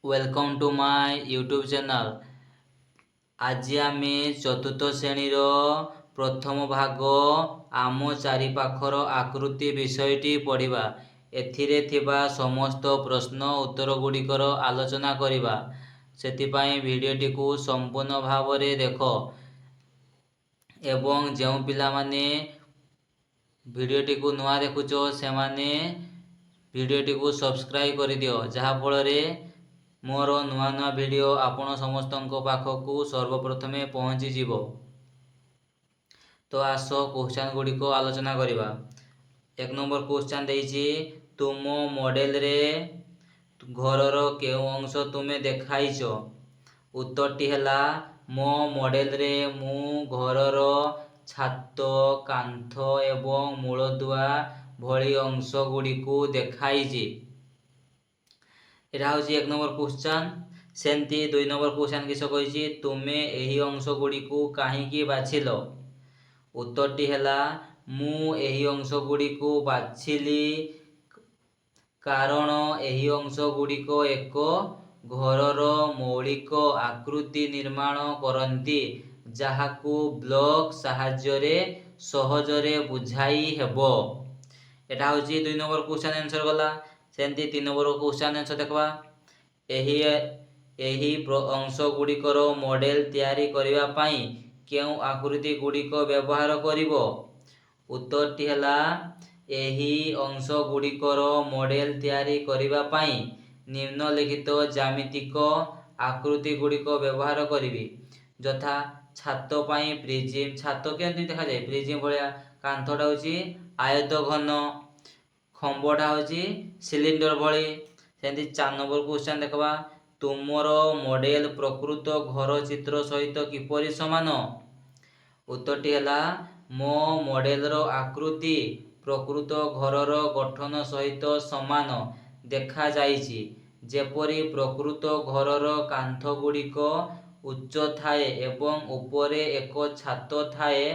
Welcome to my YouTube channel. आज आम चतुर्थ श्रेणीर प्रथम भाग आम चारिपाखर आकृति विषयटी पढ़ा। एथिरे थिबा समस्त प्रश्न उत्तर गुड़िकर आलोचना करिबा। सेतिपाई भिडियोटी को संपूर्ण भाव में देख एवं जो पिला माने भिडियोटी को नुआ देखुच से माने भिडियोटी को सब्सक्राइब कर दियो, जहाँ फल मोर नुआ नुआ वीडियो आपण समस्त पाखक सर्वप्रथमे पहुँची जीवो। तो आस क्वेश्चन गुड़िक आलोचना करिबा। एक नंबर क्वेश्चन देइछि, तुम मॉडल रे घरर केउ अंश तुमे देखाइछ। उत्तरटी हैला, मो मॉडल रे मु घरर छात, कांथ एवं मूलदुआ भली अंश गुड़िकु देखाइछि। एटा होची एक नंबर क्वेश्चन। सेंती दुई नंबर क्वेश्चन किस कहिछि, तुमे एही अंश गुड़िकु काहीकि बाछिल। उत्तरटी हैला, मु एही अंश गुड़िकु बाछिली कारण एही अंश गुड़िक एक घरर मौलिक आकृति निर्माण करंती, जाहाकु ब्लॉक साहाय्य सहजरे बुझाई हेबो। एटा होची दुई नंबर क्वेश्चन आंसर गला। सेंती तीन नंबर क्वेश्चन आंसर देखबा। एही अंश गुड़िकर मॉडल तैयारी करिबा पई केउ आकृति गुड़िक व्यवहार करिवो। उत्तरटी हैला, एही अंश गुड़िकर मॉडल तैयारी करिबा पई निम्नलिखित ज्यामितिक आकृति गुड़िक व्यवहार करिवि। यथा छात पई प्रिज्म, छात केंति देखा जाय प्रिज्म भलिया, कांथटा होची आयत घन, खंबटा होची सिलिंडर भली। सेंति 4 नंबर क्वेश्चन देखबा, तुमर मॉडल प्रकृत घर चित्र सहित किपरि समान। उत्तरटी हैला, मो मॉडल रो आकृति प्रकृत घरर गठन सहित समान देखा जाइछि। जेपरि प्रकृत घरर कांथ गुड़िक उच्च थाए एवं उपरे एक छात थाए,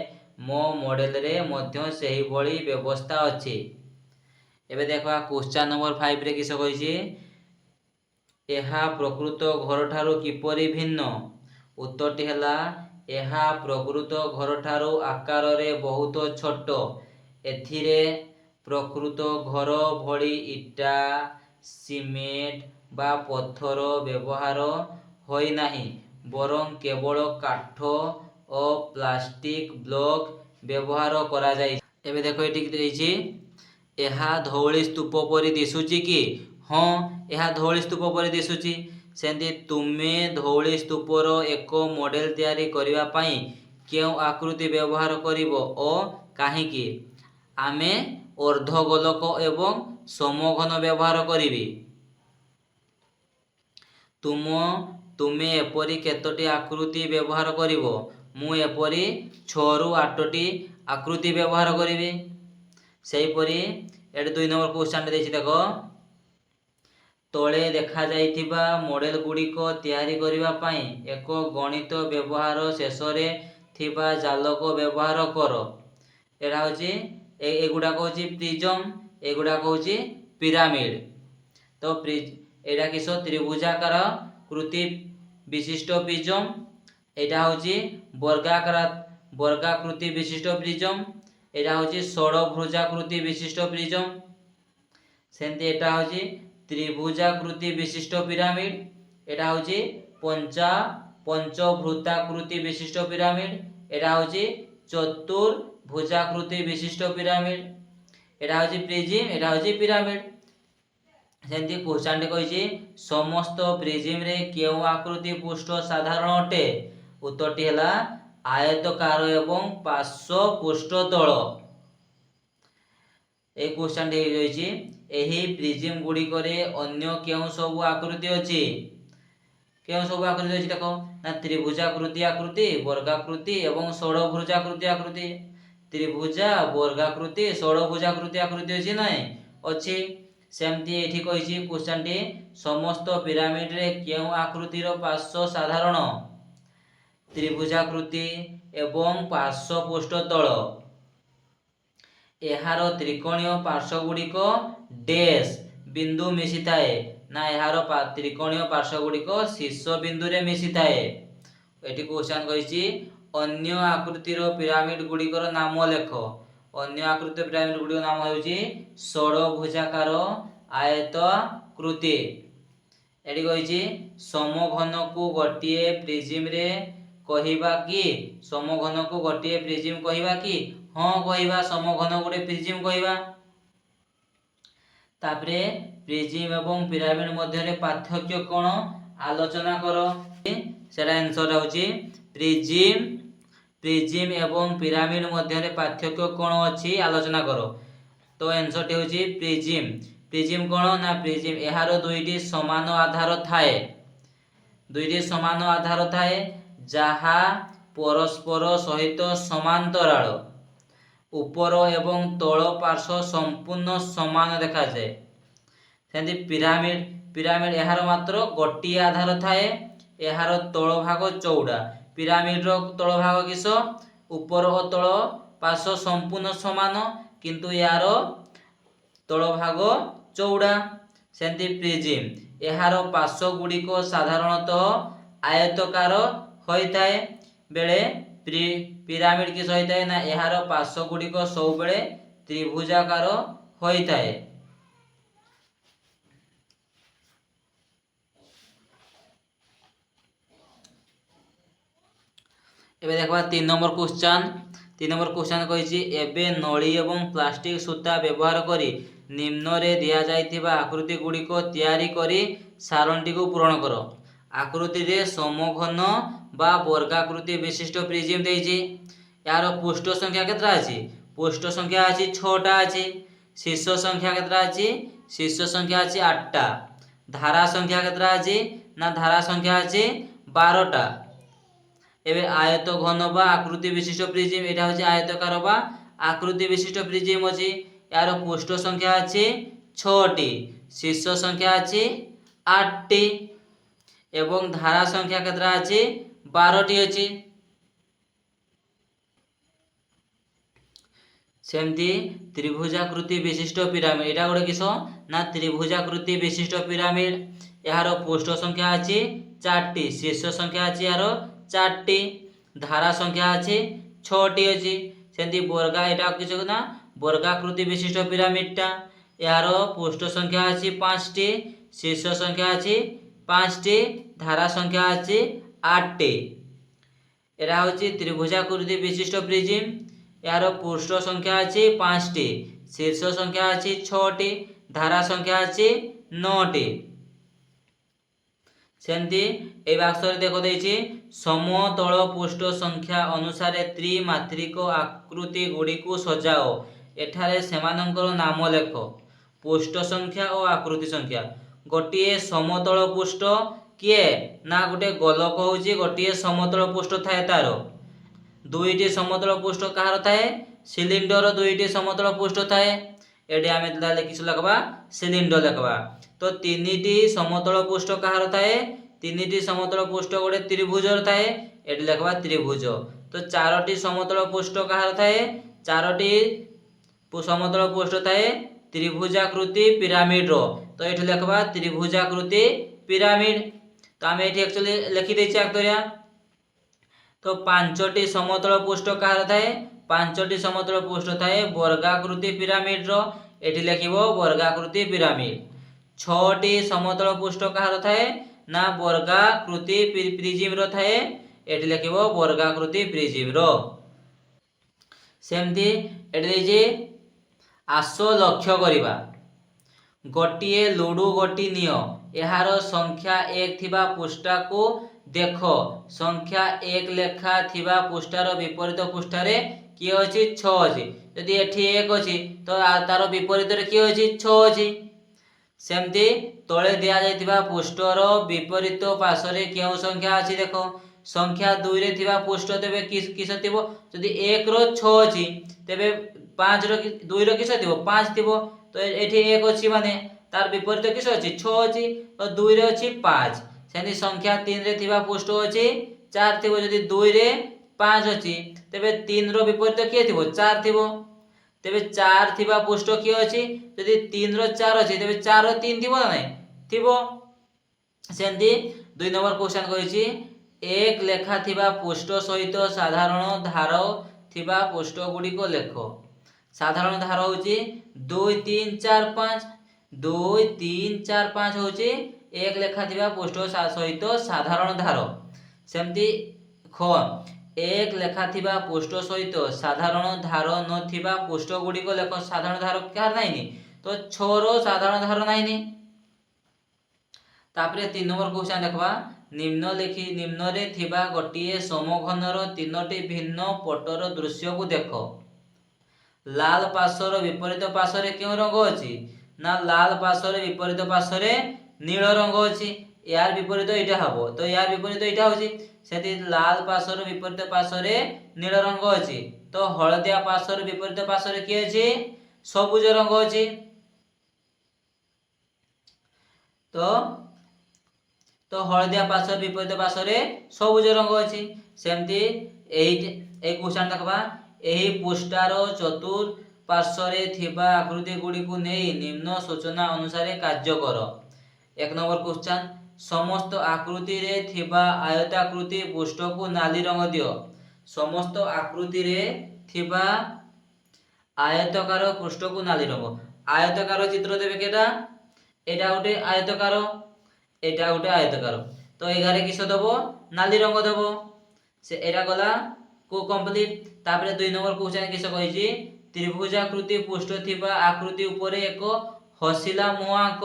मो मॉडल रे मध्य सेही भली व्यवस्था अछि। एबे देखा क्वेश्चन नंबर 5 रे किस कहिछि, एहा प्रकृत घर ठारू किपरि भिन्न। उत्तरटी हैला, एहा प्रकृत घर ठारू आकार रे बहुत छोट। एथिरे प्रकृत घर भली इटा, सीमेंट बा पत्थर व्यवहार होई नाही, बरं केवल काठ और प्लास्टिक ब्लॉक व्यवहार करा जाय। एबे देखो एठी देइछि, एहा धौली स्तूप परि दिसुची कि। हाँ, एहा धौली स्तूप परि दिसुची। सेंति तुमे धौली स्तूपर एक मॉडल तैयारी करिबा पई केउ आकृति व्यवहार करिवो ओ काहीकि। आमे अर्धगोलक एवं समघन व्यवहार करिवि। तुमे एपरि केतोटी आकृति व्यवहार करिवो। मु एपरि 6 रु 8टी आकृति व्यवहार करिवि। सेहीपरि एटे 2 नंबर क्वेश्चन देछि देखो, तले देखा जाइथिबा मॉडल गुड़िक तैयारी करिबा पई एक गणित व्यवहार शेषरे थिबा जालक व्यवहार कर। एटा होची एगुडा होची प्रिज्म, एगुडा होची पिरामिड। तो एटा किस त्रिभुजाकार कृति विशिष्ट प्रिज्म, एटा होची वर्गाकृति विशिष्ट प्रिज्म, एटा होची षड़भुजाकृति विशिष्ट प्रिज्म। सेंति एटा होची त्रिभुजाकृति विशिष्ट पिरामिड, एटा होची पंचभुजाकृति विशिष्ट पिरामिड, एटा होची चतुर्भुजाकृति विशिष्ट पिरामिड। एटा होची प्रिज्म, एटा होची पिरामिड। सेंति क्वेश्चन कहिछि, समस्त प्रिज्म रे केउ आकृति पृष्ठ साधारण अटे। उत्तरटी हैला, आयतकार एवं पार्श्व पृष्ठ तल। ए क्वेश्चन दे रहिछि, एही प्रिज्म गुड़िक रे अन्य केउ सब आकृति अछि। केउ सब आकृति अछि देखो ना, त्रिभुजाकृति आकृति, वर्गाकृति एवं षड़भुजाकृति आकृति। त्रिभुजा, वर्गाकृति, षड़भुजाकृति आकृति अछि नै अछि। सेमती एठी कहिछि क्वेश्चन टी, समस्त पिरामिड रे केउ आकृतिर पार्श्व साधारण। त्रिभुजाकृति एवं पार्श्व पृष्ठ तल। एहार त्रिकोणीय पार्श्व गुड़िक डैश बिंदु मिशी थाए, ना यार त्रिकोणीय पार्श्व गुड़िक शीर्ष बिंदु रे मिसी थाए। एटी क्वेश्चन कहिछि अन्य आकृतिर पिरामिड गुड़िकर नाम लेख। अन्य आकृतिर पिरामिड गुड़िक नाम होउछि षड़भुजाकार आयताकृति। एटी कहिछि समघन को गोटिए प्रिज्म रे कहिबा कि समघन को गोटिए प्रिज्म कहिबा कि हां कहिबा समघन गोटे प्रिज्म कहिबा। तापरे प्रिज्म एवं पिरामिड मध्य रे पार्थक्य कोन आलोचना करो। सेटा आंसर होछि प्रिज्म एवं पिरामिड मध्य रे पार्थक्य कोन अछि आलोचना करो। तो आंसर टी होछि प्रिज्म कोन ना प्रिज्म एहारो दुईटी समान आधार थाए। दुईटी समान आधार थाए जहा परस्पर सहित समांतराल ऊपर एवं तल पार्श्व संपूर्ण समान देखा जाए। सेंती पिरामिड एहार मात्र गोटी आधार थाए। एहार तल भाग चौड़ा। पिरामिड रो तल भाग किस ऊपर और तल पार्श्व संपूर्ण समान किंतु यार तल भाग चौड़ा। सेंती प्रिज्म एहार पार्श्व गुड़िक साधारणतः आयताकार होइताए बेले पिरामिड किस होइताए ना एहार पार्श्व गुड़िक सब बेले त्रिभुजाकार होइताए। एबे देखबा 3 नंबर क्वेश्चन कहिछि एबे नली एवं प्लास्टिक सूता व्यवहार करी निम्न रे दिया जाइथिबा आकृति गुड़िक तैयारी करी सारणटी को पूर्ण करो। आकृति रे समघन बा वर्गाकृति विशिष्ट प्रिज्म देइछि। यार पृष्ठ संख्या केतरा अछि? पृष्ठ संख्या अछि 6टा अछि। शीर्ष संख्या केतरा अछि? शीर्ष संख्या अछि 8टा। धारा संख्या केतरा अछि? ना धारा संख्या अछि 12टा। एबे आयत घन बा आकृति विशिष्ट प्रिज्म एटा होछि आयताकार बा आकृति विशिष्ट प्रिज्म अछि। यार पृष्ठ संख्या अछि 6टी। शीर्ष संख्या अछि 8टी एवं धारा संख्या केतरा अछि 12टी अछि। सेमती त्रिभुजाकृति विशिष्ट पिरामिड एटा गोटे किस ना त्रिभुजाकृति विशिष्ट पिरामिड। यार पृष्ठ संख्या अछि 4टी। शीर्ष संख्या अछि यार 4टी। धारा संख्या अछि 6टी अछि। सेमती वर्गा एटा किस ना वर्गाकृति विशिष्ट पिरामिडटा। यार पृष्ठ संख्या अछि 5टी। शीर्ष संख्या अछि 5टी। धारा संख्या अछि 8टी। एटा होछि त्रिभुजाकृति विशिष्ट प्रिज्म। यार पृष्ठ संख्या अछि 5टी। शीर्ष संख्या अछि 6टी। धारा संख्या अछि 9टी। सेमती ए बाक्सरे देखो देछि समतल पृष्ठ संख्या अनुसार त्रिमात्रिक आकृति गुड़ी को सजाओ। एठारे सेमानंकर नाम लेख। पृष्ठ संख्या और आकृति संख्या गोटे समतल पृष्ठ किए ना गोटे गोलक होउछि गोटे समतल पृष्ठ थाए। तार दुईटी समतल पृष्ठ कहार थाए? सिलिंडर दुईटी समतल पृष्ठ थाए। एडी आमे ताले किस लखबा सिलिंडर लखबा। तो तीनटी समतल पृष्ठ कहार थाए? तीनटी समतल पृष्ठ गोटे त्रिभुजर थाए। एडी लखबा त्रिभुज। तो चारोटी समतल पृष्ठ कहार थाए? चारोटी समतल पृष्ठ थाए त्रिभुजाकृति पिरामिड रो। तो एठी लखबा त्रिभुजाकृति पिरामिड। तो आमे एठी एक्चुअली लिखि देछि आक्तरिया। तो पांचटी समतल पृष्ठ कहार थाए? पांचटी समतल पृष्ठ थाए वर्गाकृति पिरामिड रो। एठी लिखिबो वर्गाकृति पिरामिड। 6टी समतल पृष्ठ कहार थाए? ना वर्गाकृति प्रिज्म रो थाए। एठी लिखिबो वर्गाकृति प्रिज्म रो। सेमती एठी देछि आस लक्ष्य करिबा। गोटिए लुडु गोटी नियो एहार संख्या 1 थिबा पृष्ठा को देख। संख्या 1 लेखा थिबा पृष्ठार विपरीत पृष्ठारे किए अछि 6 अछि। यदि एठी 1 अछि तो तार विपरीत रे किए अछि 6 अछि। सेमती तळे दिया जायतिबा पृष्ठर विपरीत पार्श्वरे केउ संख्या अछि देखो। संख्या 2 रे थिबा पृष्ठ तेबे किस थिबो? यदि 1 रो 6 अछि तेबे 5 रो 2 रो किस थिबो? 5 थिबो। तो एठी 1 अछि माने तार विपरीत किस अछि 6 अछि। तो 2 रे अछि 5। सेनी संख्या 3 रे थिबा पृष्ठ अछि 4 थिबो। यदि 2 रे 5 अछि तेबे 3 रो विपरीत किए थिबो? 4 थिबो। तेबे 4 थिबा पृष्ठ किए अछि? यदि 3 रो 4 अछि तेबे 4 रो 3 थिबो ना नहीं? थिबो। सेमती 2 नंबर क्वेश्चन कहिछि एक लेखा थिबा पृष्ठ सहित साधारण धार थिबा पृष्ठ गुडी को लेखो। साधारण धार होछि 2 3 4 5 2 3 4 5 होछि एक लेखा थिबा पृष्ठ सहित साधारण धार। सेमती ख एक लेखा थिबा पृष्ठ सहित साधारण धार नथिबा पृष्ठ गुडी को लेखो। साधारण धार कार नाइनी तो 6 रो साधारण धार नाइनी। तापरे 3 नंबर क्वेश्चन देखबा निम्न रे थिबा गोटिए समघनर तीनोटी भिन्न पटर दृश्य को देखो। लाल पार्श्वर विपरीत पार्श्वर क्यों रंग अछि ना लाल पार्श्वर विपरीत पार्श्वर नील रंग अछि। यार विपरीत एटा हबो तो यार विपरीत एटा होछि सेति लाल पार्श्वर विपरीत पार्श्वर नील रंग अछि। तो हळदिया पार्श्वर विपरीत पार्श्वर के अछि सबुज रंग अछि। तो हळदिया पार्श्वर विपरीत पार्श्वर सबुज रंग अछि। सेमती ए क्वेश्चन देखबा एही पृष्ठार चतुर पार्श्वरे थिबा आकृति गुडी को नेई निम्न सूचना अनुसार कार्य कर। 1 नंबर क्वेश्चन समस्त आकृति रे थिबा आयताकृति पृष्ठ को नाली रंग दियो। समस्त आकृति रे थिबा आयतकार पृष्ठ को नाली रंग। आयतकार चित्र देबे केटा एटा गोटे आयतकार एटा गोटे आयतकार तो एगारे किस दबो नाली रंग दबो से एटा गला को कंप्लीट। तापरे 2 नंबर क्वेश्चन किस कहिछि त्रिभुजाकृति पृष्ठ थिबा आकृति ऊपर एक हसिला मुह आंक।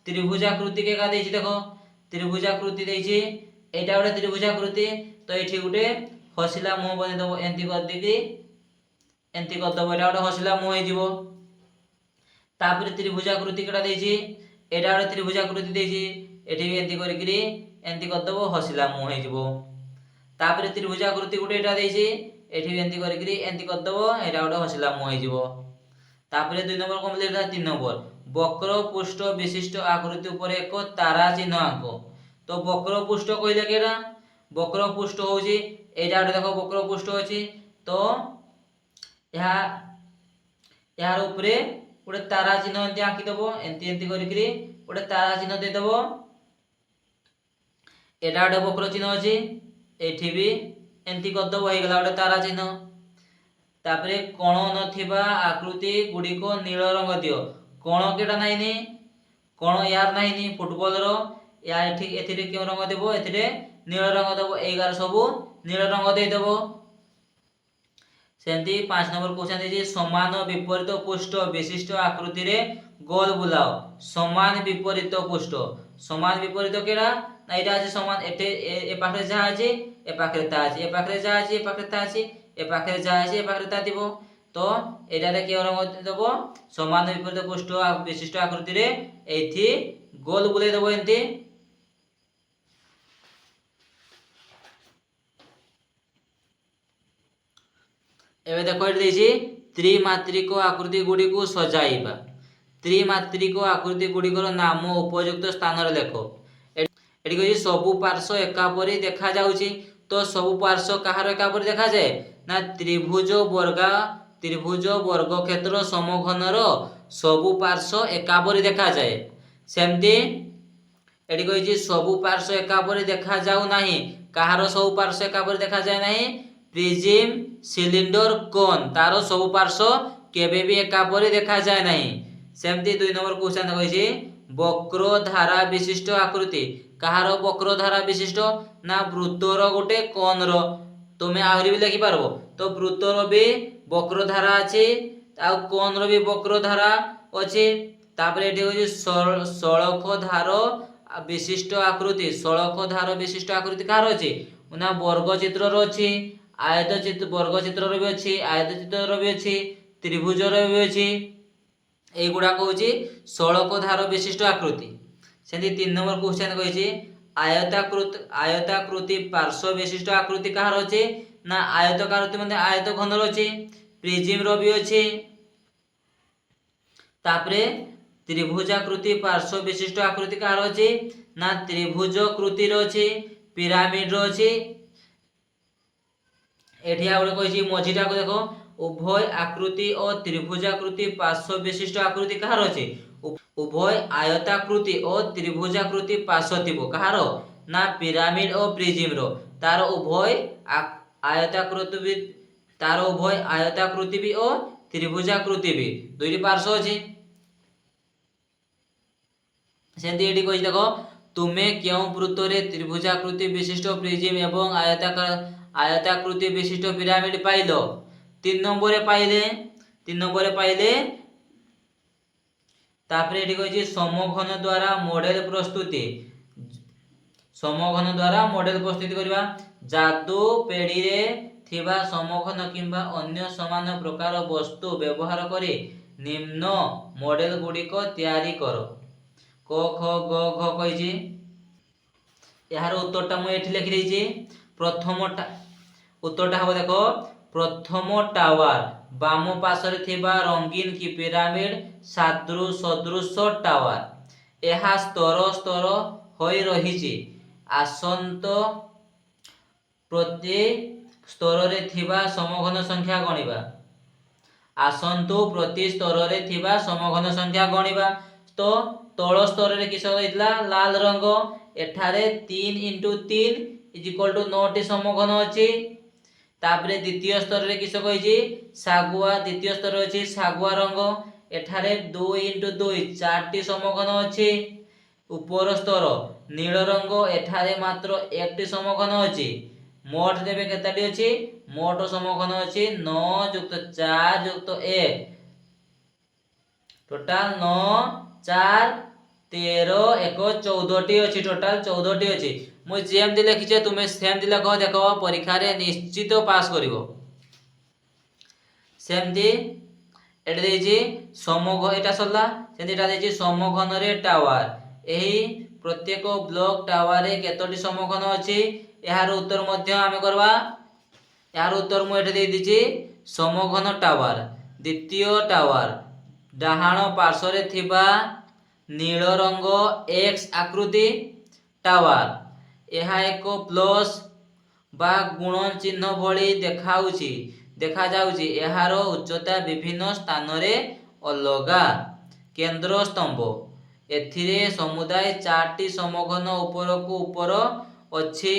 त्रिभुजाकृति के का देछि देखो त्रिभुजाकृति देछि एटा गोटे त्रिभुजाकृति तो एठी गोटे हसिला मुह बने दबो एंती कर देबी एंती कर दबो एटा गोटे हसिला मुह हे जिवो। तापरे त्रिभुजाकृति केटा देछि एटा गोटे त्रिभुजाकृति देछि एठी भी एंती करिकरी एंती कर दबो हसिला मुह हे जिवो। तापरे त्रिभुजाकृति गोटे एटा देछि एठी भी एंती करिकरी एंती कर दबो एटा गोटे हसिला मुह हे जिवो। तापरे 2 नंबर कंप्लीट था। 3 नंबर वक्र पृष्ठ विशिष्ट आकृति ऊपर एक तारा चिन्ह आंको। तो वक्र पृष्ठ कहले केरा वक्र पृष्ठ होछि एटा गोटे देखो वक्र पृष्ठ अछि तो यार ऊपर गोटे तारा चिन्ह एंती आंकी दबो एंती एंती करिकरी गोटे तारा चिन्ह दे दबो एटा गोटे वक्र चिन्ह अछि एठी भी एंती कर दबो हे गला गोटे तारा चिन्ह। तापरे कोण नथिबा आकृति गुडी को नील रंग दियो। कोण केटा नाइनी कोण यार नाइनी फुटबॉल रो यार ठीक एथिरे क्यों रंग देबो एथिरे नील रंग देबो एगार सबु नील रंग दे देबो। सेंती 5 नंबर क्वेश्चन देछि समान विपरीत पृष्ठ विशिष्ट आकृति रे गोल बुलाओ। समान विपरीत पृष्ठ समान विपरीत केड़ा ना एटा अछि समान एटे ए पाखरे जा अछि ए पाखरे ता अछि ए पाखरे जा अछि ए पाखरे ता अछि ए पाखरे जा अछि ए पाखरे ता दिबो। तो एटा रे के रंग देबो समान विपरीत पृष्ठ विशिष्ट आकृति रे एथि गोल बुले देबो एंती। एबे देखो एठी देछि त्रिमात्रिक आकृति गुडी को सजाइबा। त्रिमात्रिक आकृति गुडी को नाम उपयुक्त स्थान रे लेखो। एठी कहि सबु पार्श्व एका परि देखा जाउछि तो सबु पार्श्व कहार एका परि देखा जाय ना त्रिभुज वर्ग क्षेत्र समघनर सबु पार्श्व एका परि देखा जाय। सेमती एठी कहि सबु पार्श्व एका परि देखा जाउ नाही कहार सबु पार्श्व एका परि देखा जाय नाही प्रिज्म सिलिंडर कोन तारो सबु पार्श्व केबे भी एका परि देखा जाय नाही। सेमती 2 नंबर क्वेश्चन कहिछि वक्र धारा विशिष्ट आकृति कहार वक्र धारा विशिष्ट ना वृत्तर गोटे कोन रो तुमे आहुरी भी लिखि पारबो तो वृत्तर भी वक्र धारा अछि आ कोन रो भी वक्र धारा अछि। तापरे एठी होछि सळख धार विशिष्ट आकृति सळख धार विशिष्ट आकृति कहार अछि ना वर्ग चित्र रो अछि आयत चित्र वर्ग चित्र रो भी अछि आयत चित्र रो भी अछि त्रिभुज रो भी अछि ए गुडा को होछि सळख धार विशिष्ट आकृति। सेति 3 नंबर क्वेश्चन कहिछि आयताकृति पार्श्व विशिष्ट आकृति कहार अछि ना आयताकृति म्हणजे आयत घन रो अछि प्रिज्म रो भी अछि। तापरे त्रिभुजाकृति पार्श्व विशिष्ट आकृति कहार अछि ना त्रिभुज कृति रो अछि पिरामिड रो अछि। एठी आउडे कहिछि मझिटा को देखो उभय आकृति और त्रिभुजाकृति पार्श्व विशिष्ट आकृति कहार अछि उभय आयताकृति और त्रिभुजाकृति पार्श्व थिबो कहारो ना पिरामिड और प्रिज्म रो तार उभय आयताकृति भी तार उभय आयताकृति भी और त्रिभुजाकृति भी दुईटी पार्श्व अछि सेंती एडी कहि देखो तुमे क्यों वृत्तरे त्रिभुजाकृति विशिष्ट प्रिज्म एवं आयताकृति विशिष्ट पिरामिड पाइलो 3 नंबर पाइले तापरे एडी कहि समघन द्वारा मॉडल प्रस्तुति करबा जादू पेड़ी रे थिबा समघन किंबा अन्य समान प्रकार वस्तु व्यवहार करी निम्न मॉडल गुड़िक तैयारी करो क ख ग घ कहि यार उत्तरटा मु एठी लिखि देछि प्रथमटा उत्तरटा हबो देखो प्रथम टावर बाम पार्श्व थिबा रंगीन की पिरामिड सदृश टावर यह स्तर स्तर होई रहिछि आसंत प्रति स्तर रे थिबा समघन संख्या गणिबा आसंतु प्रति स्तर रे थिबा समघन संख्या गणिबा तो तळ स्तर रे किस होइतला लाल रंग एठारे 3 × 3 = 9 टी समघन अछि तापरे द्वितीय स्तर रे किस कहिछि सागुआ द्वितीय स्तर अछि सागुआ रंग एठारे 2 × 2 4 टी समघन अछि ऊपर स्तर नील रंग एठारे मात्र 1 टी समघन अछि मोट देबे केताटी अछि मोट समघन अछि 9 + 4 + 1 टोटल 9 4 13 1 14 टी अछि टोटल 14 टी अछि मु जेमति लिखिछे तुमे सेमति लिख देखो परीक्षा रे निश्चित पास करिवो सेमति एटा देछि समघन एटा सरला सेमति एटा देछि समघन रे टावर एही प्रत्येक ब्लॉक टावर रे केतोटी समघन अछि यार उत्तर मध्य आमे करबा यार उत्तर मु एटा दे दिछि समघन टावर द्वितीय टावर डाहाण पार्श्व रे थिबा नील रंग एक्स आकृति टावर यह एक प्लस बा गुण चिन्ह भली देखा जाउछि एहार उच्चता विभिन्न स्थान रे अलगा केंद्र स्तंभ एथिरे समुदाय 4टी समघन उपरकू उपर अछि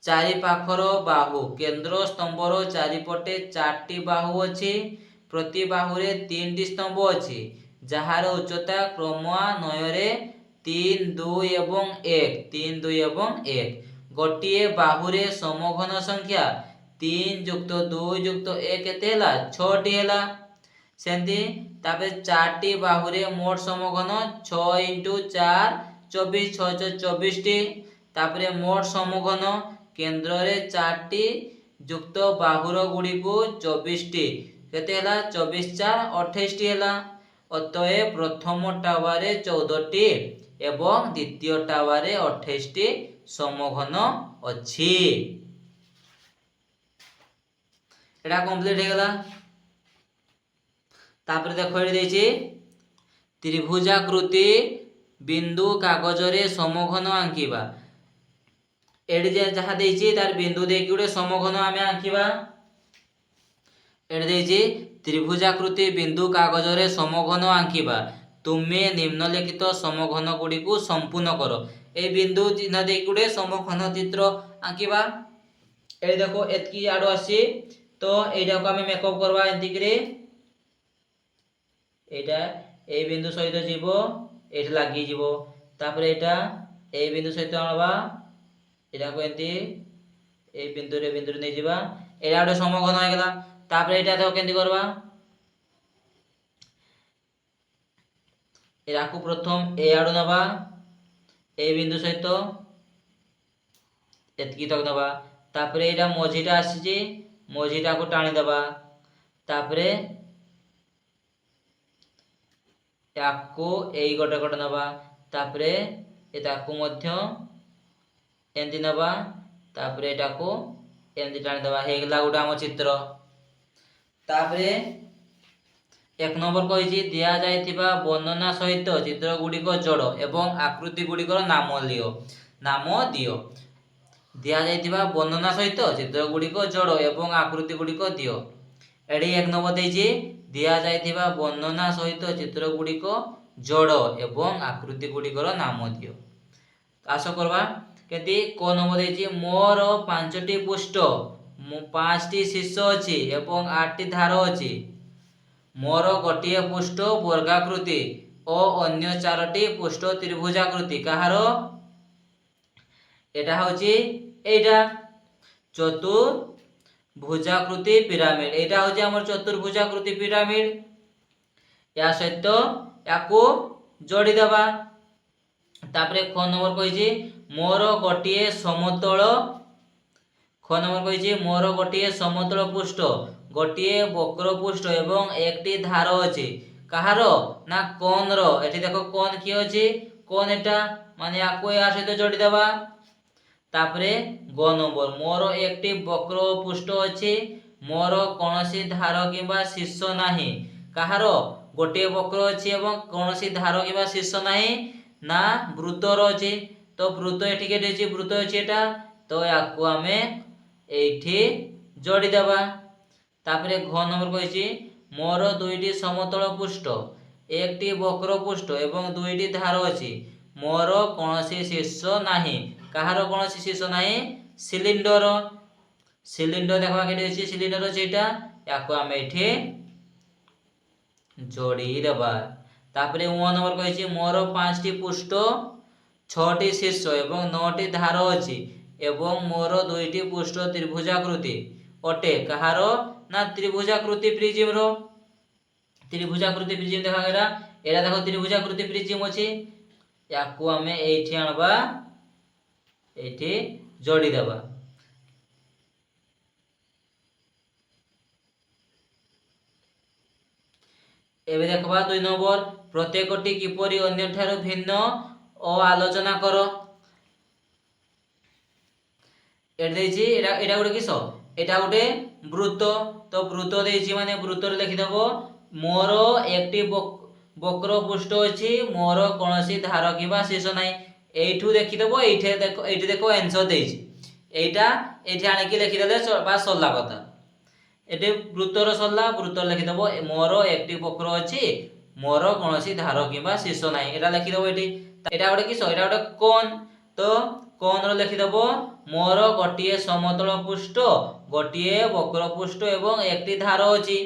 चारि पाखर बाहु केंद्र स्तंभर चारिपटे 4टी बाहु अछि प्रति बाहु रे 3टी स्तंभ अछि जहार उच्चता क्रमान्वये 3 2 एवं 1 गोटिए बाहु रे समघन संख्या 3 + 2 + 1 केते हला 6 टी हला सेंती तापे 4टी बाहु रे मोट समघन 6 × 4 24 6 × 24 टी तापरे मोट समघन केंद्र रे 4टी युक्त बाहुर गुडी को 24 टी केते हला 24 4 28 टी हला अतएव प्रथम टावर रे 14 टी एवं द्वितीय टावर रे 28 टी समघन अछि एटा कंप्लीट हे गला तापर देखो एडी देछि त्रिभुजाकृति बिंदु कागज रे समघन आंकिबा एडी जे जहा देछि तार बिंदु देकी गुडे समघन आमे आंकिबा एडी देछि त्रिभुजाकृति बिंदु कागज रे समघन आंकिबा तुमे निम्नलिखित समघन गुडी को संपूर्ण करो ए बिंदु चिन्ह देकी गुडे समघन चित्र आंकिबा एडी देखो एतकी आडो आसी तो एटा को हमें मेकअप करबा एंती करे एटा ए बिंदु सहित जीवो एठ लागी जीवो तापर एटा ए बिंदु सहित आनबा एटा को एंती ए बिंदु रे नै जीवा एटा आडो समघन हो गेला तापर एटा तो केंती करबा एटा को प्रथम ए आडो नबा ए बिंदु सहित एतकी तक नबा तापर एटा मझीटा आसी मझीटा को टाणी दबा तापर याको एई गोटे गोटे नबा तापर एटा को मध्य एंती नबा तापर एटा को एंती टाणी दबा हे गेला गोटा हम चित्र तापर एक नंबर कहिछि दिया जायतिबा वर्णना सहित चित्र गुडी को जोड़ एवं आकृति गुडी को नाम दियो दिया जायतिबा वर्णना सहित चित्र गुडी को जोड़ एवं आकृति गुडी को दियो एडी एक नंबर देछि दिया जायतिबा वर्णना सहित चित्र गुडी को जोड़ एवं आकृति गुड़िकर नाम दियो। आस करवा केती क नंबर देछि मोर 5टी पृष्ठ 5टी शीर्ष अछि एवं 8टी धार अछि। मोर गोटिए पृष्ठ वर्गाकृति और अन्य 4टी पृष्ठ त्रिभुजाकृति। कहार एटा होछि एटा चतुर्भुजाकृति पिरामिड। एटा होछि हमर चतुर्भुजाकृति पिरामिड। या सहित याकू जोड़ी देबा। तापरे ख नंबर कहिछि मोर गोटिए समतल ख नंबर कहिछि मोर गोटिए समतल पृष्ठ गोटिए वक्र पृष्ठ एवं एकटी धार अछि। कहार ना कोन रो। एठी देखो कोन कि अछि कोन एटा माने याकू या सहित जोड़ी देबा। तापरे ग नंबर मोर एकटी वक्र पृष्ठ अछि मोर कोनोसी धार किबा शीर्ष नाही। कहार गोटे वक्र अछि एवं कोनोसी धार किबा शीर्ष नाही ना वृत्तर अछि। तो वृत्त एठी के देछि वृत्त अछि एटा तो याकू आमे एठी जोड़ी देबा। तापरे घ नंबर कहिछि मोर दुईटी समतल पृष्ठ एकटी वक्र पृष्ठ एवं दुईटी धार अछि मोर कोनोसी शीर्ष नाही। कहार कोनोसी शीर्ष नाही सिलिंडर। सिलिंडर देखबा के देछि सिलिंडर अछि एटा याकू आमे एठी जोड़ी देबा। तापरे व नंबर कहिछि मोर 5टी पृष्ठ 6टी शीर्ष एवं 9टी धार अछि एवं मोर दुईटी पृष्ठ त्रिभुजाकृति अटे। कहार ना त्रिभुजाकृति प्रिज्म रो। त्रिभुजाकृति प्रिज्म देखा गेला एरा देखो त्रिभुजाकृति प्रिज्म अछि याकू आमे एठी आनबा एठी जोड़ी देबा। एबे देखबा 2 नंबर प्रत्येकटी किपरि अन्य ठारो भिन्न ओ आलोचना करो। एट देछि एटा गुटे किसो एटा गुटे वृत्त। तो वृत्त देछि माने वृत्त रे लिखि देबो मोर एकटी वक्र पृष्ठ अछि मोर कोनोसी धार किबा शीर्ष नाही। एठू देखि देबो एठी देखो आंसर देछि एटा एठी आनि के लिखि देले बस सरला कथा। एटे वृत्तर सरला वृत्तर लिखि देबो मोर एकटी वक्र अछि मोर कोनोसी धार किबा शीर्ष नाही एटा लिखि देबो एठी। एटा गुटे किसो एटा गुटे कोन। तो कोन रो लिखि देबो मोर गोटिए समतल पृष्ठ गोटिए वक्र पृष्ठ एवं एकटी धार अछि।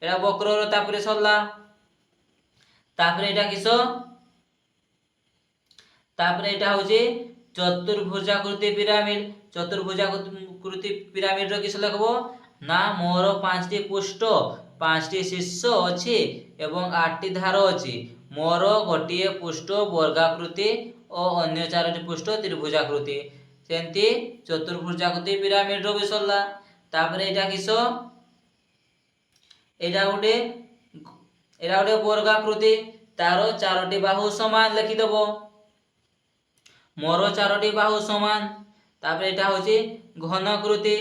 एटा वक्र रो तापरे सरला। तापरे एटा किसो तापरे एटा होछि चतुर्भुजाकृति पिरामिड। चतुर्भुजाकृति पिरामिड रो किसो लिखबो ना मोर 5टी पृष्ठ 5टी शीर्ष अछि एवं 8टी धार अछि मोर गोटिए पृष्ठ वर्गाकृति और अन्य 4टी पृष्ठ त्रिभुजाकृति। सेंती चतुर्भुजाकृति पिरामिड रो बिसरला। तापरे एटा किसो एटा गुटे वर्गाकृति तारो 4टी बाहु समान लिखि देबो मोर 4टी बाहु समान। तापरे एटा होछि घनाकृति।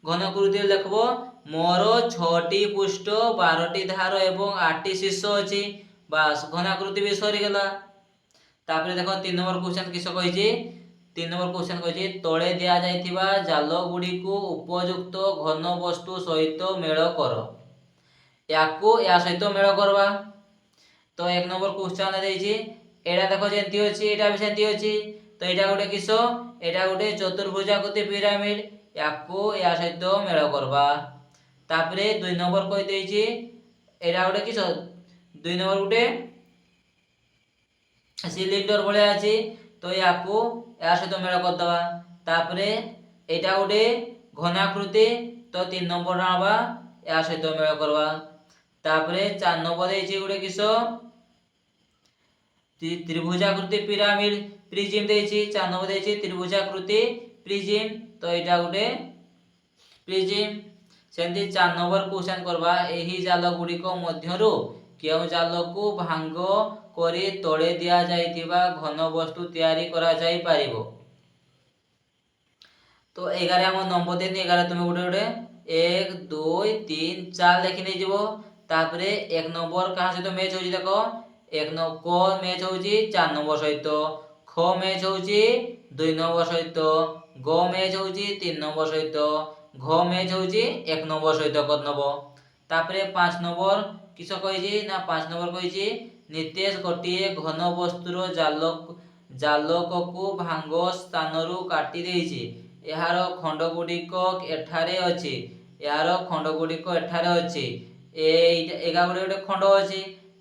घनाकृति लिखबो मोर 6टी पृष्ठ 12टी धार एवं 8टी शीर्ष अछि। बस घनाकृति भी सरी गेला। तापरे देखो 3 नंबर क्वेश्चन किसो कहिछि 3 नंबर क्वेश्चन कहिछि तळे दिया जायथिबा जाल गुडी को उपयुक्त घन वस्तु सहित मेल करो। याकू या सहित मेल करबा। तो 1 नंबर क्वेश्चन देछि एडा देखो जेंती अछि एटा भी सेंती अछि। तो एटा गुटे किसो एटा गुटे चतुर्भुजाकृति पिरामिड याकू या सहित मेल करबा। तापरे 2 नंबर कहि देछि एटा गुटे किसो 2 नंबर गुटे सिलिंडर भलिया अछि तो याकू या सहित मेल कर दबा। तापरे एटा गुटे घनाकृति तो 3 नंबर आबा या सहित मेल करबा। तापरे 4 नंबर देछि गुटे किसो त्रिभुजाकृति पिरामिड प्रिज्म देछि 4 नंबर देछि त्रिभुजाकृति प्रिज्म तो एटा गुटे प्रिज्म। सेंती 4 नंबर क्वेश्चन करबा एही जाल गुडी को मध्यरु केउ जाल को भांग करी तळे दिया जायथिबा घन वस्तु तयारी करा जाय पारिबो। तो 11 हम नंबर देनी 11 तुम गुटे गुटे 1 2 3 4 लिखि नै जिवो। तापरे 1 नंबर कहा से तो मैच होजी देखो 1 नंबर को मैच होजी 4 नंबर सहित ख मैच होजी 2 नंबर सहित ग मैच होजी 3 नंबर सहित घ मैच होजी 1 नंबर सहित कर नबो। तापरे 5 नंबर किसो कहिजी ना 5 नंबर कहिजी ନିତେଶ ଗୋଟିଏ ଘନ ବସ୍ତୁର ଜାଲକକୁ ଭାଙ୍ଗ ସ୍ଥାନରୁ କାଟି ଦେଇଛି। ଏହାର ଖଣ୍ଡଗୁଡ଼ିକ ଏଠାରେ ଅଛି। ଏହାର ଖଣ୍ଡଗୁଡ଼ିକ ଏଠାରେ ଅଛି। ଏଇଟା ଗୋଟେ ଖଣ୍ଡ ଅଛି।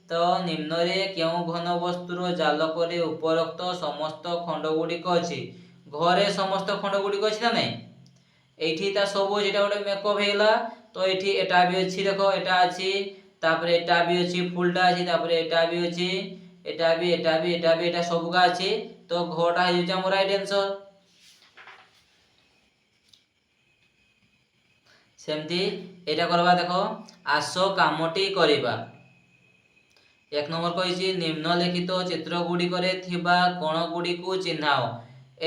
ତ ନିମ୍ନରେ କେଉଁ ଘନ ବସ୍ତୁର ଜାଲକରେ ଉପରୋକ୍ତ ସମସ୍ତ ଖଣ୍ଡଗୁଡ଼ିକ ଅଛି? ଘରେ ସମସ୍ତ ଖଣ୍ଡଗୁଡ଼ିକ ଅଛି ନା ନାଇଁ? এইଠି তা ସବୁ যেটা ଗୋଟେ মেকআপ ହେଇଗଲା। তো ଏଠି ଏଟା ବି ଅଛି, ଦେଖ ଏଟା ଅଛି, ତାପରେ ଏଟା ବି ଅଛି, ফুলটা ଅଛି, ତାପରେ ଏଟା ବି ଅଛି, ଏଟା ବି ଏଟା ସବୁକା ଅଛି। ତ ଘଟା ହେଇଯାଉଛି ଆମର ରାଇট आंसर। ସେମିତି ଏଟା करबा, ଦେଖ ଆସ କାମଟି କରିବା। 1 नंबर କହିଛି ନିମ୍ନଲିଖିତ ଚିତ୍ର ଗୁଡ଼ିକରେ ଥିବା କୋଣ ଗୁଡ଼ିକୁ ଚିହ୍ନାଅ।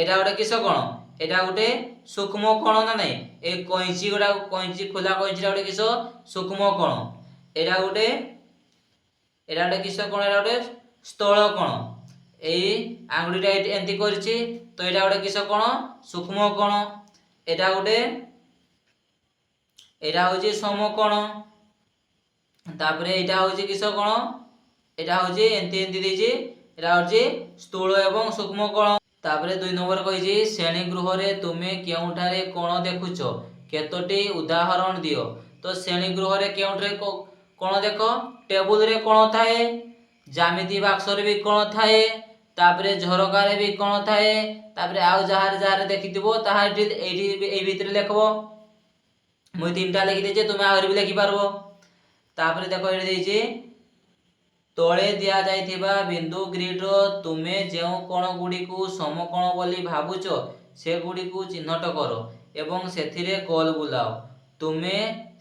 ଏଟା ଗୋଟେ କିସ କୋଣ? ଏଟା ଗୋଟେ ସୂକ୍ଷ୍ମ କୋଣ ନା ନାହିଁ? ଏ କଇଁଚି ଖୋଲା କଇଁଚିଟା ଗୋଟେ କିସ ସୂକ୍ଷ୍ମ କୋଣ। ଏଟା ଗୋଟେ କିସ କୋଣ? ଏଟା ଗୋଟେ ସ୍ଥଳ କୋଣ। ଏଇ ଆଙ୍ଗୁଳିଟା ଏମିତି କରିଛି, ତ ଏଟା ଗୋଟେ କିସ କୋଣ? ସୂକ୍ଷ୍ମ କୋଣ। ଏଟା ହଉଛି ସମକୋଣ। ତାପରେ ଏଇଟା ହଉଛି କିସ କୋଣ? ଏଟା ହଉଛି ଏମିତି ଦେଇଛି, ଏଟା ହଉଛି ସ୍ଥୂଳ ଏବଂ ସୂକ୍ଷ୍ମ କୋଣ। ତାପରେ 2 ନମ୍ବର କହିଛି ଶ୍ରେଣୀ ଗୃହରେ ତୁମେ କେଉଁଠାରେ କୋଣ ଦେଖୁଛ? କେତୋଟି ଉଦାହରଣ ଦିଅ। ତ ଶ୍ରେଣୀ ଗୃହରେ କେଉଁଠାରେ କୋଣ ଦେଖ? ଟେବୁଲରେ କୋଣ ଥାଏ, ଜ୍ୟାମିତି ବାକ୍ସରେ ବି କୋଣ ଥାଏ, ତାପରେ ଝରକାରେ ବି କୋଣ ଥାଏ, ତାପରେ ଆଉ ଯାହାର ଦେଖିଥିବ ତାହା ଏଇ ଭିତରେ ଲେଖବ। ମୁଇଁ 3ଟା ଲେଖି ଦେଇଛି, ତୁମେ ଆହୁରି ବି ଲେଖି পারবো। ତାପରେ ଦେଖ ଏଠି ଦେଇଛି ତଳେ ଦିଆଯାଇଥିବା ବିନ୍ଦୁ ଗ୍ରିଡର ତୁମେ ଯେଉଁ କୋଣ ଗୁଡ଼ିକୁ ସମକୋଣ ବୋଲି ଭାବୁଛ ସେଗୁଡ଼ିକୁ ଚିହ୍ନଟ କର ଏବଂ ସେଥିରେ ଗୋଲ ବୁଲାଅ। ତୁମେ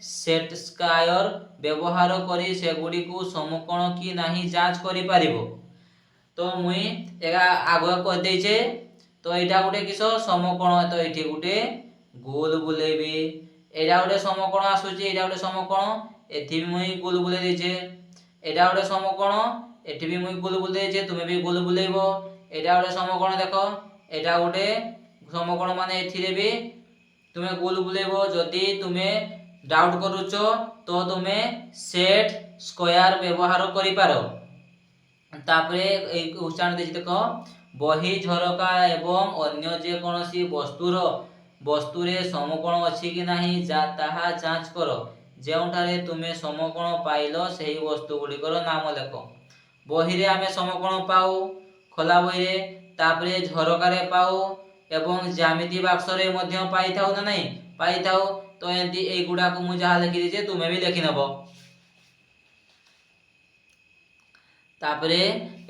ସେଟ୍ ସ୍କ୍ୱାୟାର ବ୍ୟବହାର କରି ସେଗୁଡ଼ିକୁ ସମକୋଣ କି ନାହିଁ ଯାଞ୍ଚ କରିପାରିବ। ତ ମୁଇଁ ଏଗା ଆଗୁଆ କହିଦେଇଛେ। ତ ଏଇଟା ଗୋଟେ କିସ ସମକୋଣ। ତ ଏଠି ଗୋଟେ ଗୋଲ ବୁଲେଇବି। ଏଇଟା ଗୋଟେ ସମକୋଣ ଆସୁଛି, ଏଇଟା ଗୋଟେ ସମକୋଣ, ଏଠି ବି ମୁଇଁ ଗୋଲ ବୁଲେଇ ଦେଇଛେ। ଏଇଟା ଗୋଟେ ସମକୋଣ, ଏଠି ବି ମୁଇଁ ଗୋଲ ବୁଲେଇ ଦେଇଛେ, ତୁମେ ବି ଗୋଲ ବୁଲେଇବ। ଏଇଟା ଗୋଟେ ସମକୋଣ, ଦେଖ ଏଇଟା ଗୋଟେ ସମକୋଣ ମାନେ ଏଥିରେ ବି ତୁମେ ଗୋଲ ବୁଲେଇବ। ଯଦି ତୁମେ ডাউট କରୁଛ ତ ତୁମେ ସେଟ୍ ସ୍କୋୟାର ବ୍ୟବହାର କରିପାର। ତାପରେ এই ଉଚ୍ଚାରଣ ଦେଇଛି, ଦେଖ ବହି, ଝରକା ଏବଂ ଅନ୍ୟ ଯେକୌଣସି ବସ୍ତୁରେ ସମକୋଣ ଅଛି କି ନାହିଁ ତାହା ଯାଞ୍ଚ କର। ଯେଉଁଠାରେ ତୁମେ ସମକୋଣ ପାଇଲ ସେହି ବସ୍ତୁ ଗୁଡ଼ିକର ନାମ ଲେଖ। ବହିରେ ଆମେ ସମକୋଣ ପାଉ, ଖୋଲା ବହିରେ, ତାପରେ ଝରକାରେ ପାଉ ଏବଂ ଜ୍ୟାମିତି ବାକ୍ସରେ ମଧ୍ୟ ପାଇଥାଉ ନା ନାହିଁ? ପାଇଥାଉ। ତ ଏମିତି এইଗୁଡ଼ାକୁ ମୁଁ ଯାହା ଲେଖି ଦେଇଛି ତୁମେ ବି ଲେଖି ନେବ। ତାପରେ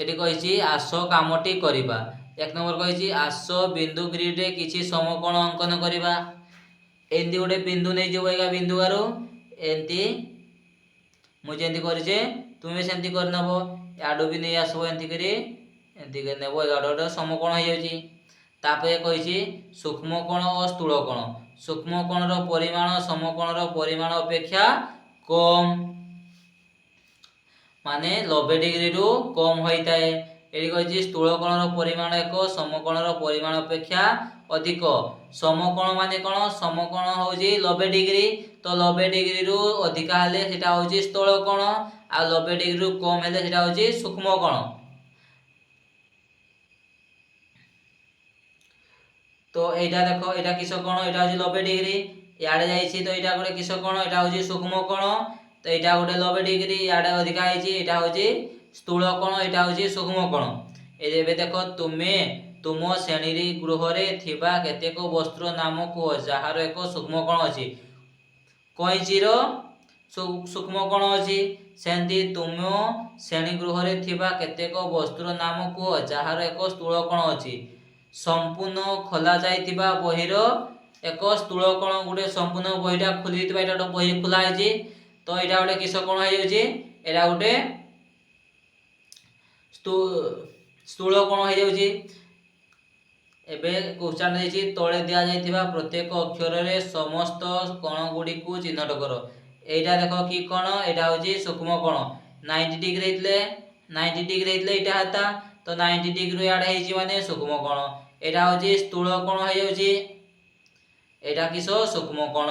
ଏଠି କହିଛି ଆସ କାମଟି କରିବା। 1 ନମ୍ବର କହିଛି ଆସ ବିନ୍ଦୁ ଗ୍ରିଡରେ କିଛି ସମକୋଣ ଅଙ୍କନ କରିବା। ଏମିତି ଗୋଟେ ବିନ୍ଦୁ ନେଇଯିବ, ଏକା ବିନ୍ଦୁ ଗାରୁ ଏମିତି ମୁଁ ଯେମିତି କରିଛେ ତୁମେ ସେମିତି କରିନେବ। ଆଡୁ ବି ନେଇ ଆସିବ, ଏମିତି କରି ନେବ, ଏଗାର ସମକୋଣ ହେଇଯାଉଛି। ତାପରେ କହିଛି ସୂକ୍ଷ୍ମ କୋଣ ଓ ସ୍ଥୂଳ କୋଣ। ସୂକ୍ଷ୍ମ କୋଣର ପରିମାଣ ସମକୋଣର ପରିମାଣ ଅପେକ୍ଷା କମ୍, ମାନେ 90 ଡିଗ୍ରୀରୁ କମ୍ ହୋଇଥାଏ। ଏଠି କହିଛି ସ୍ଥୂଳ କୋଣର ପରିମାଣ ଏକ ସମକୋଣର ପରିମାଣ ଅପେକ୍ଷା ଅଧିକ। ସମକୋଣ ମାନେ କ'ଣ? ସମକୋଣ ହେଉଛି 90 ଡିଗ୍ରୀ। ତ 90 ଡିଗ୍ରୀରୁ ଅଧିକା ହେଲେ ସେଟା ହେଉଛି ସ୍ଥୂଳ କୋଣ, ଆଉ 90 ଡିଗ୍ରୀରୁ କମ୍ ହେଲେ ସେଟା ହେଉଛି ସୂକ୍ଷ୍ମ କୋଣ। তো এইটা দেখো, এটা কিস কোণ? এটা হচ্ছে 90 ডিগ্রি। ইয়াড়ে যাইছি, তো এটা গোটে কিস কোণ? এটা হচ্ছে সূক্ষ্ম কোণ। তো এটা গোটে 90 ডিগ্রি, ইয়াড়ে অধিকা হয়েছি, এটা হচ্ছে স্থূল কোণ, এটা হচ্ছে সূক্ষ্ম কোণ। ଏବେ ଦେଖ ତୁମେ ତୁମ ଶ୍ରେଣୀ ଗୃହରେ ଥିବା କେତେକ ବସ୍ତୁର ନାମ କୁହ ଯାହାର ଏକ ସୂକ୍ଷ୍ମ କୋଣ ଅଛି। କଇଁଚିର ସୂକ୍ଷ୍ମ କୋଣ ଅଛି। ସେମିତି ତୁମ ଶ୍ରେଣୀ ଗୃହରେ ଥିବା କେତେକ ବସ୍ତୁର ନାମ କୁହ ଯାହାର ଏକ ସ୍ଥୂଳ କୋଣ ଅଛି। ସମ୍ପୂର୍ଣ୍ଣ ଖୋଲା ଯାଇଥିବା ବହିର ଏକ ସ୍ଥୂଳ କୋଣ। ଗୋଟେ ସମ୍ପୂର୍ଣ୍ଣ ବହିଟା ଖୋଲି ଯାଇଥିବା, ଏଇଟା ଗୋଟେ ବହି ଖୋଲା ହେଇଛି, ତ ଏଇଟା ଗୋଟେ କିସ କୋଣ ହେଇଯାଉଛି? ଏଇଟା ଗୋଟେ ସ୍ଥୂଳ କୋଣ ହେଇଯାଉଛି। ଏବେ କ୍ୱେଶ୍ଚନ ଦେଇଛି ତଳେ ଦିଆଯାଇଥିବା ପ୍ରତ୍ୟେକ ଅକ୍ଷରରେ ସମସ୍ତ କୋଣ ଗୁଡ଼ିକୁ ଚିହ୍ନଟ କର। এইটা দেখো কি কোণ? এটা হচ্ছে সূক্ষ্ম কোণ। 90 ডিগ্রি হইলে এটা হেতা, তো 90 ডিগ্রি আড়ে হয়েছি মানে সূক্ষ্ম কোণ। এটা হচ্ছে স্থূল কোণ হয়ে যাচ্ছে, এটা কিস? সূক্ষ্ম কোণ।